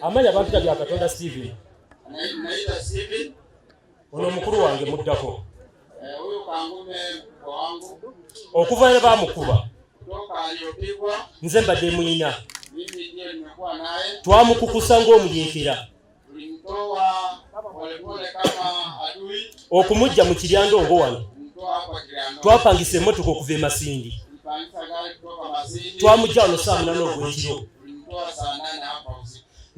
Amanya abantu bya Katonda Steven. Naita Steven. Ono mukuru wange muddako. Huyo kangume wangu. Okuva ne bamukuba. Kutoka aliyopigwa. Nze mbadde muyina. Mimi ndiye nimekuwa naye. Twamukukusa ng'omuyeekera. Tulimtoa polepole kama adui. Okumujja mu Kiryandongo wano. Twapangisa emmotoka okuva e Masindi. Twamujja wano saa 8 ogw'ekiro.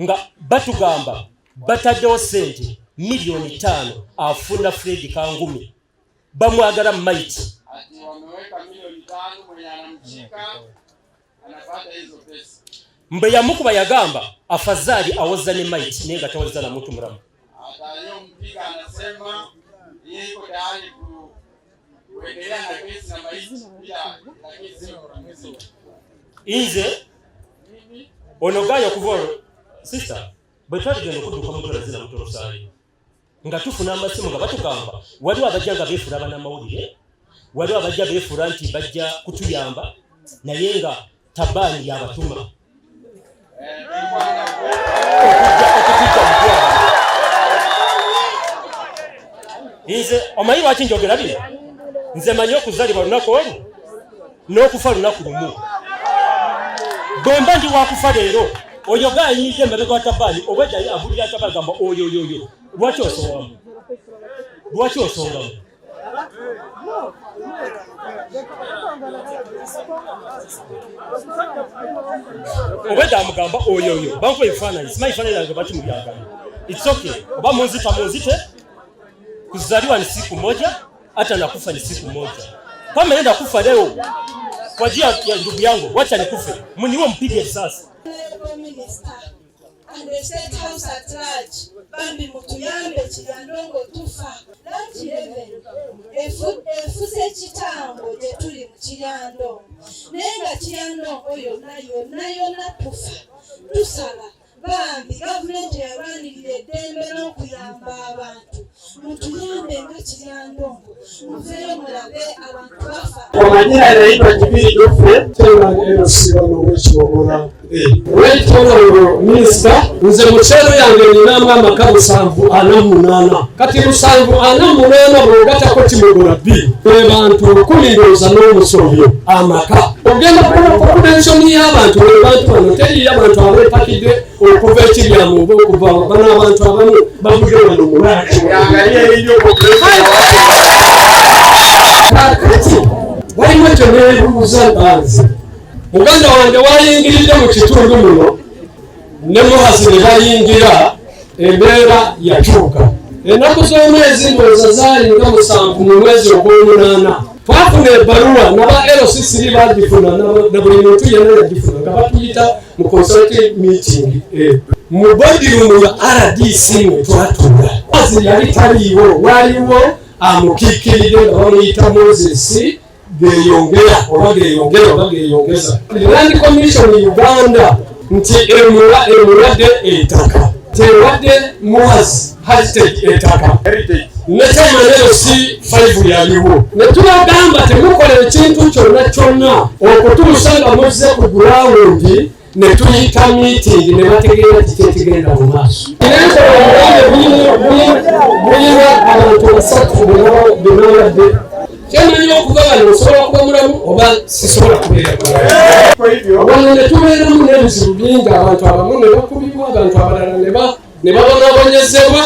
Nga batugamba bataddewo ssente $5,000,000 afuna Fred Kangumi. Bamwagala maiti. Ati wameweka $5,000,000 mwenye anamchika anapata hizo pesa. Mbe yamukuba yagamba afadhali awoza ne maiti naye nga tawoza na mtu mulamu. Atayompiga anasema yeye yuko tayari kuendelea na kesi na maiti bila kesi. Inze onogayo kuvoro sister bwetwagenda okudduka mutola zina mutola sali nga tufuna amasimu nga batugamba waliwo abajja nga beefula abannamawulire, waliwo abajja beefula nti bajja kutuyamba naye nga tabani yabatuma Inze omanyi lwaki njogera bino? Nze manyi okuzalibwa lunaku olwo n'okufa lunaku lumu. Bwemba ndi wakufa leero oyo gayinidde emabega wa tabani obwedda abulira tabani gamba oyo lwaki osongamu? Lwaki osongamu? Obwedda amugamba oyo bankuwa ebifaananyi simanyi ebifaananyi yange baki mubyagala. It's okay. Oba munzite kuzaliwa ni siku moja, hata nakufa ni siku moja. Kama naenda kufa leo kwa ajili ya ndugu yangu, wacha nikufe. Mniwe mpige risasi. And the state house at large, Bambi mutuyambe Kiryandongo tufa. Lati 11. Efuse kitambo je tuli mu Kiryandongo. Nenga Kiryandongo nayo natufa. Tusala. Bambi gavumenti yabanirire eddembe n'okuyamba abantu. Mutuyambe nga Kiryandongo. Muveeyo mulabe abantu bafa. Kwa majina yanaitwa Jibiri Jofre, tena LC wano w'Ekibogora. W'Ekibogora Minister, nze mukyalo yange ninamu amaka 748. Kati 748 bw'ogattako Kimogora B. Bantu 10 ndowooza n'omusobyo amaka. Ogenda kukola population y'abantu bantu bano teri abantu abeepakidde okuva ekiryamu oba okuva bano abantu abamu bavuge wano mulaki. Kati waliwo kye neebuuza banzi. Muganda wange wayingiridde mu kitundu muno ne muhazi ne bayingira embeera yakyuka. Ennaku z'omwezi ndowooza zaali nga 7 mu mwezi ogw'omunaana. Twafuna ebbaluwa naba LCC bagifuna na buli muntu yenna yagifuna nga batuyita mu consultative meeting. Mu boardroom ya RDC mwe twatula. Mazi yali taliiwo, waliwo amukiikirire nga bamuyita Moses geeyongeza. Land Commission Uganda nti emulwadde ettaka. Tewadde Muhazi heritage ettaka. Nekyamanyero si 5 yaliwo. Ne tubagamba temukola ekintu kyonna okutuusa nga muzze ku ground ne tuyita meeting ne bategeera kitetegenda mu maaso. Bulina abantu 3 benawadde. Kyemanyi okuva wano osobola kuba mulamu oba sisobola kubeera. Wano ne tubeeramu n'ebizibu bingi, abantu abamu ne bakubibwa, abantu abalala ne babonabonyezebwa.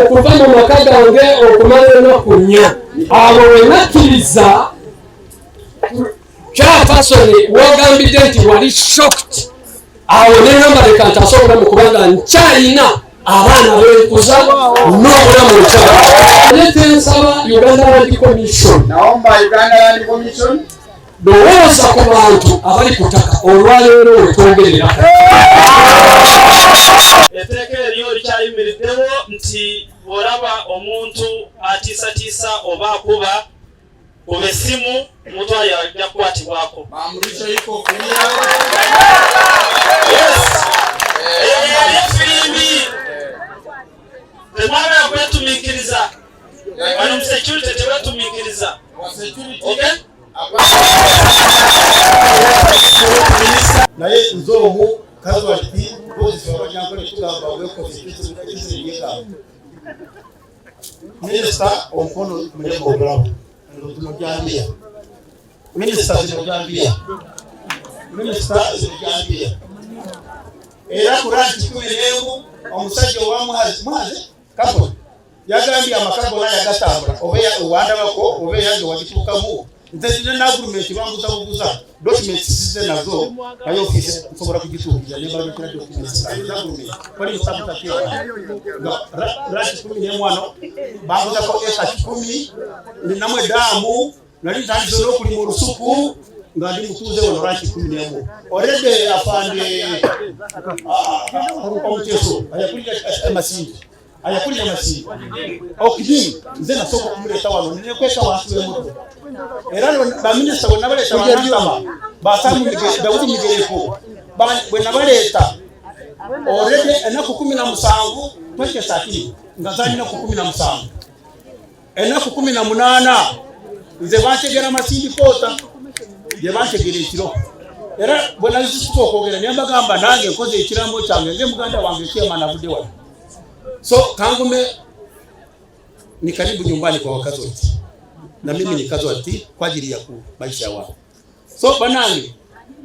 Okuva mu maka gange okumala ennaku 4. Abo we nakkiriza kyapasoni wogambidde nti wali shocked. Awo ne namaleka nti asobola mu kubanga nkyalina abaana b'enkuza n'obulamu nkyala. Nete nsaba Uganda Land Commission. Naomba Uganda Land Commission lowooza ku bantu abali ku ttaka olwaleero wetwogerera. Etteeka eryo likyayimiriddewo nti olaba omuntu atiisatiisa oba akuba ku bessimu mutwale ajja kukwatibwako. Maamrisho iko kulia. Firimbi temwana yakwetumiikiriza wano mu security tewetumiikiriza. Okay? Naye nzomu casualty bose tugamba weko zikiziriyeka Minister omkono mlemo bravo ndo tunojambia Minister zinojambia era kurati kumelemu omusajja owamuhazi kapo yagambye amakago naye agatambula obeya uwanda bako obeya yange wagitukamu nze na agreement banguza documents zize nazo ayo office nsobora kugituukira ne balo kira documents na agreement kwali musabu takiyo rati kumelemu ano banguza ko eka 10 ni namwe damu nali tanzo lokuli mu rusuku ngandi mutuze wono rati 10 already afande omuteso ayakulira amasindi okidi nze nasoko kumuleta wano ne kweka wantu wemuto era ba minister bona baleta wanama basamu Daudi Migereko bwe nabaleta already enaku 17 tweke sati ngazani na 17 enaku 18 nze bategera amasindi kota je bantegera ekiro era bwe nazisokogera nyamba gamba nange nkoze ekiramo kyange nze muganda wange kyema navude wano so kangume ni karibu nyumbani kwa wakazi wote na mimi ni kazi wati kwa ajili ya maisha wao so banange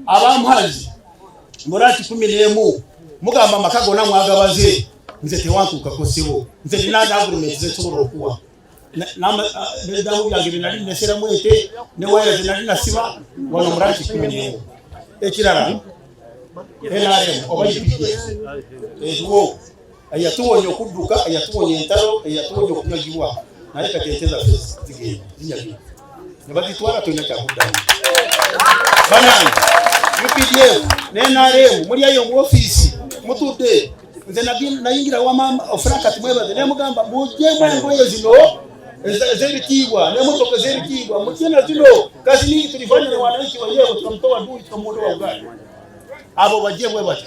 abamuhazi murati 10 mugamba makago na mwagabaze nze tewantu kakosibo nze nina agreement ze tsoboro kuwa na dawu yange nali nesera mwete ne waya nali nasiba wano murati 10 ekirara NRM obayipiki ezo ayatuwonye okudduka ayatuwonye entalo ayatuwonye okunyagibwa naye kateteza fesi zigenda zinyagi nebagitwala tulina kyakuddamu banange UPDF ne NRM muri ayo mu office mutudde nze nayingira wama Franka tumwebaze ne mugamba mujje mwengoye zino ezerikibwa ne motoka zerikibwa mutena zino kazi nyingi tulifanya na wananchi wenyewe tukamtoa ndui tukamuondoa ugali abo bajje bwebati